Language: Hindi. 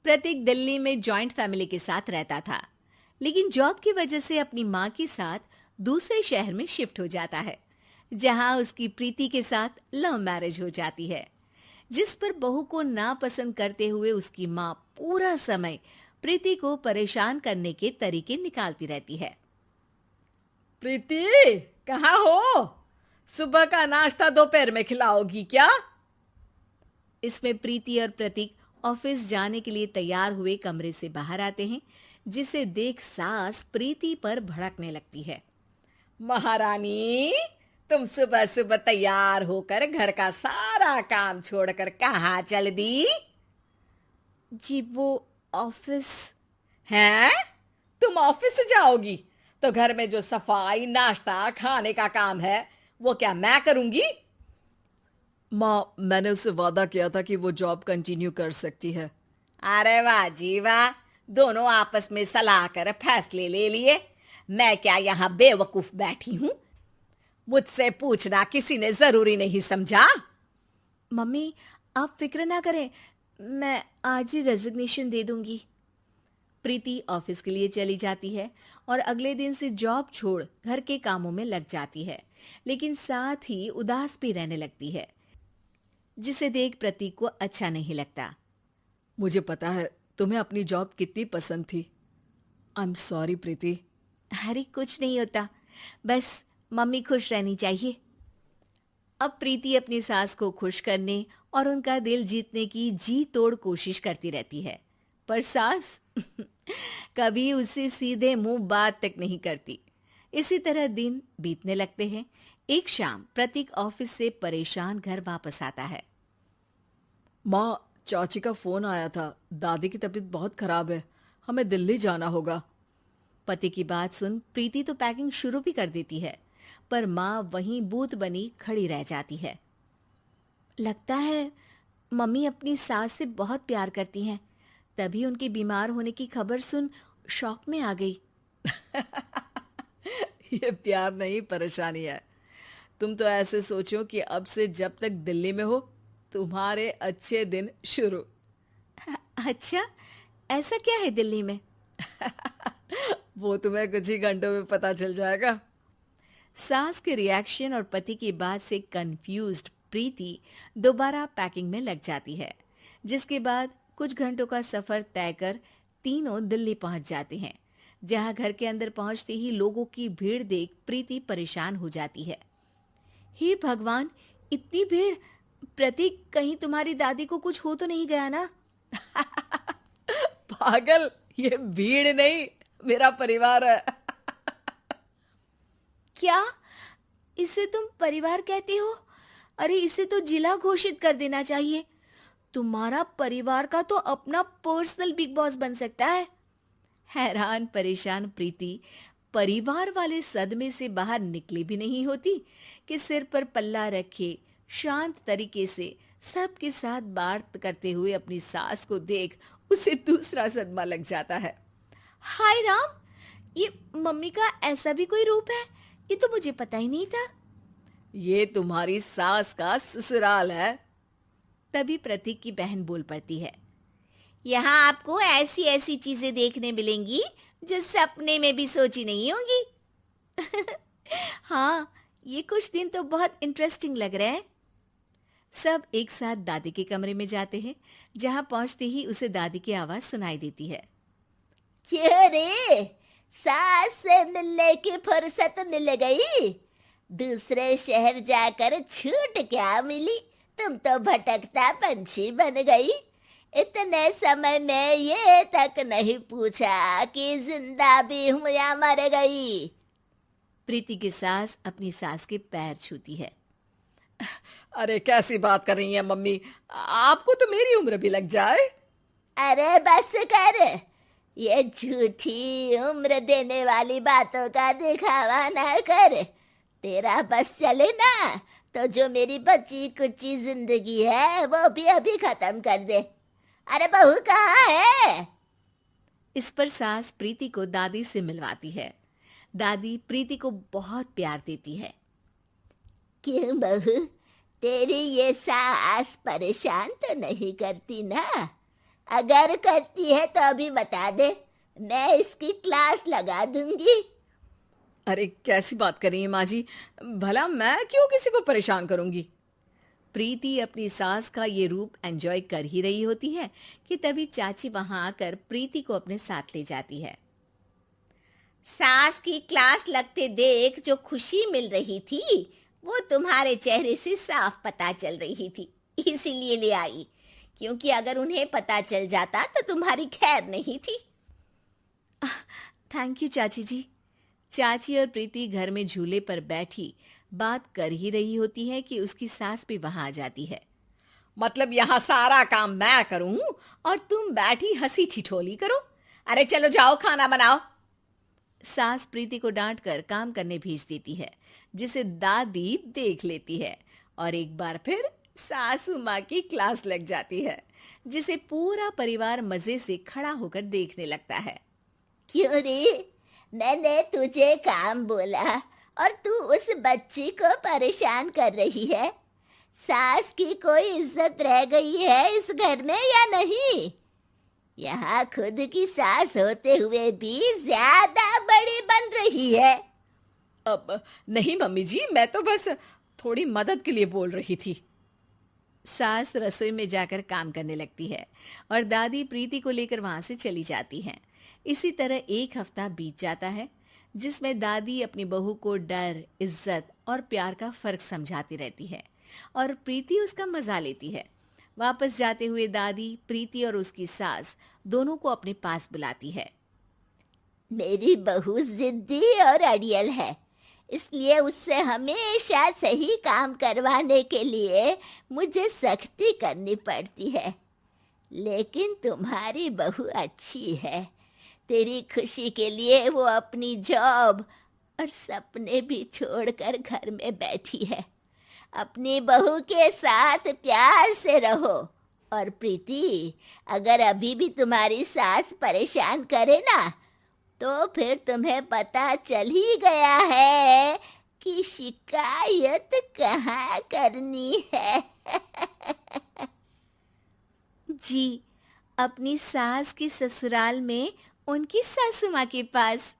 प्रतीक दिल्ली में जॉइंट फैमिली के साथ रहता था, लेकिन जॉब की वजह से अपनी माँ के साथ दूसरे शहर में शिफ्ट हो जाता है, जहाँ उसकी प्रीति के साथ लव मैरिज हो जाती है, जिस पर बहू को नापसंद करते हुए उसकी माँ पूरा समय प्रीति को परेशान करने के तरीके निकालती रहती है। प्रीति, कहाँ हो? सुबह का नाश्ता दोपहर में खिलाओगी क्या? इसमें प्रीति और प्रतीक ऑफिस जाने के लिए तैयार हुए कमरे से बाहर आते हैं, जिसे देख सास प्रीति पर भड़कने लगती है। महारानी, तुम सुबह सुबह तैयार होकर घर का सारा काम छोड़कर कहाँ चल दी? जी वो ऑफिस। हैं? तुम ऑफिस जाओगी तो घर में जो सफाई, नाश्ता, खाने का काम है वो क्या मैं करूंगी? माँ, मैंने उससे वादा किया था कि वो जॉब कंटिन्यू कर सकती है। अरे वाह जी वाह, दोनों आपस में सलाह कर फैसले ले लिए। मैं क्या यहाँ बेवकूफ बैठी हूँ? मुझसे पूछना किसी ने जरूरी नहीं समझा? मम्मी, आप फिक्र ना करें, मैं आज ही रेजिग्नेशन दे दूंगी। प्रीति ऑफिस के लिए चली जाती है और अगले दिन से जॉब छोड़ घर के कामों में लग जाती है, लेकिन साथ ही उदास भी रहने लगती है, जिसे देख प्रतीक को अच्छा नहीं लगता। मुझे पता है तुम्हें अपनी जॉब कितनी पसंद थी। आई एम सॉरी प्रीति। अरे कुछ नहीं होता, बस मम्मी खुश रहनी चाहिए। अब प्रीति अपनी सास को खुश करने और उनका दिल जीतने की जी तोड़ कोशिश करती रहती है, पर सास कभी उससे सीधे मुंह बात तक नहीं करती। इसी तरह दिन बीतने लगते हैं। एक शाम प्रतीक ऑफिस से परेशान घर वापस आता है। माँ, चाची का फोन आया था। दादी की तबीयत बहुत खराब है, हमें दिल्ली जाना होगा। पति की बात सुन प्रीति तो पैकिंग शुरू भी कर देती है, पर माँ वहीं बूत बनी खड़ी रह जाती है। लगता है मम्मी अपनी सास से बहुत प्यार करती हैं, तभी उनके बीमार होने की खबर सुन शॉक में आ गई। ये प्यार नहीं, परेशानी है। तुम तो ऐसे सोचो कि अब से जब तक दिल्ली में हो तुम्हारे अच्छे दिन शुरू। अच्छा, ऐसा क्या है दिल्ली में? वो तुम्हें कुछ ही घंटों में पता चल जाएगा। सास के रिएक्शन और पति की बात से कंफ्यूज्ड प्रीति दोबारा पैकिंग में लग जाती है, जिसके बाद कुछ घंटों का सफर तय कर तीनों दिल्ली पहुंच जाते हैं, जहां घर के अंदर पहुंचते ही लोगों की भीड़ देख प्रीति परेशान हो जाती है। हे भगवान, इतनी भीड़! प्रतीक, कहीं तुम्हारी दादी को कुछ हो तो नहीं गया ना? पागल, ये भीड़ नहीं, मेरा परिवार है। क्या? इसे तुम परिवार कहते हो? अरे इसे तो जिला घोषित कर देना चाहिए। तुम्हारा परिवार का तो अपना पर्सनल बिग बॉस बन सकता है। हैरान परेशान प्रीति परिवार वाले सदमे से बाहर निकली भी नहीं होती कि सिर पर पल्ला रखे शांत तरीके से सबके साथ बात करते हुए अपनी सास को देख उसे दूसरा सदमा लग जाता है। हाय राम, ये मम्मी का ऐसा भी कोई रूप है? ये तो मुझे पता ही नहीं था। ये तुम्हारी सास का ससुराल है। तभी प्रतीक की बहन बोल पड़ती है। यहाँ आपको ऐसी ऐसी चीजें देखने मिलेंगी जो सपने में भी सोची नहीं होंगी। हाँ, ये कुछ दिन तो बहुत इंटरेस्टिंग लग रहे हैं। सब एक साथ दादी के कमरे में जाते हैं, जहां पहुंचते ही उसे दादी की आवाज सुनाई देती है। क्यों रे, सास से मिलने की फुर्सत मिल गई? दूसरे शहर जाकर छूट क्या मिली? तुम तो भटकता पंछी बन गई। इतने समय में ये तक नहीं पूछा कि जिंदा भी हूं या मर गई। प्रीति की सास अपनी सास के पैर छूती है। अरे कैसी बात कर रही है मम्मी, आपको तो मेरी उम्र भी लग जाए। अरे बस कर, ये झूठी उम्र देने वाली बातों का दिखावा ना कर। तेरा बस चले ना तो जो मेरी बची कुची जिंदगी है वो भी अभी खत्म कर दे। अरे बहू कहाँ है? इस पर सास प्रीति को दादी से मिलवाती है। दादी प्रीति को बहुत प्यार देती है। क्यों बहू, तेरी ये सास परेशान तो नहीं करती ना? अगर करती है तो अभी बता दे, मैं इसकी क्लास लगा दूंगी। अरे कैसी बात कर रही हैं माँ जी, भला मैं क्यों किसी को परेशान करूंगी। प्रीति अपनी सास का ये रूप एंजॉय कर ही रही होती है कि तभी चाची वहां आकर प्रीति को अपने साथ ले जाती है। सास की क्लास लगते देख जो खुशी मिल रही थी वो तुम्हारे चेहरे से साफ पता चल रही थी, इसीलिए ले आई, क्योंकि अगर उन्हें पता चल जाता तो तुम्हारी खैर नहीं थी। थैंक यू चाची जी। चाची और प्रीति घर में झूले पर बैठी बात कर ही रही होती है कि उसकी सास भी वहां आ जाती है। मतलब यहाँ सारा काम मैं करूं और तुम बैठी हंसी ठिठोली करो? अरे चलो जाओ खाना बनाओ। सास प्रीति को डांट कर काम करने भेज देती है, जिसे दादी देख लेती है और एक बार फिर सासू माँ की क्लास लग जाती है, जिसे पूरा परिवार मजे से खड़ा होकर देखने लगता है। क्यों रे, मैंने तुझे काम बोला और तू उस बच्ची को परेशान कर रही है। सास की कोई इज्जत रह गई है इस घर में या नहीं? यहाँ खुद की सास होते हुए भी ज्यादा बड़ी बन रही है। अब नहीं मम्मी जी, मैं तो बस थोड़ी मदद के लिए बोल रही थी। सास रसोई में जाकर काम करने लगती है और दादी प्रीति को लेकर वहां से चली जाती हैं। इसी तरह एक हफ्ता बीत जाता है, जिसमें दादी अपनी बहू को डर, इज्जत और प्यार का फर्क समझाती रहती है और प्रीति उसका मजा लेती है। वापस जाते हुए दादी प्रीति और उसकी सास दोनों को अपने पास बुलाती है। मेरी बहू जिद्दी और अड़ियल है, इसलिए उससे हमेशा सही काम करवाने के लिए मुझे सख्ती करनी पड़ती है। लेकिन तुम्हारी बहू अच्छी है, तेरी खुशी के लिए वो अपनी जॉब और सपने भी छोड़कर घर में बैठी है। अपनी बहू के साथ प्यार से रहो। और प्रीति, अगर अभी भी तुम्हारी सास परेशान करे ना, तो फिर तुम्हें पता चल ही गया है कि शिकायत कहाँ करनी है। जी, अपनी सास के ससुराल में उनकी सासू माँ के पास।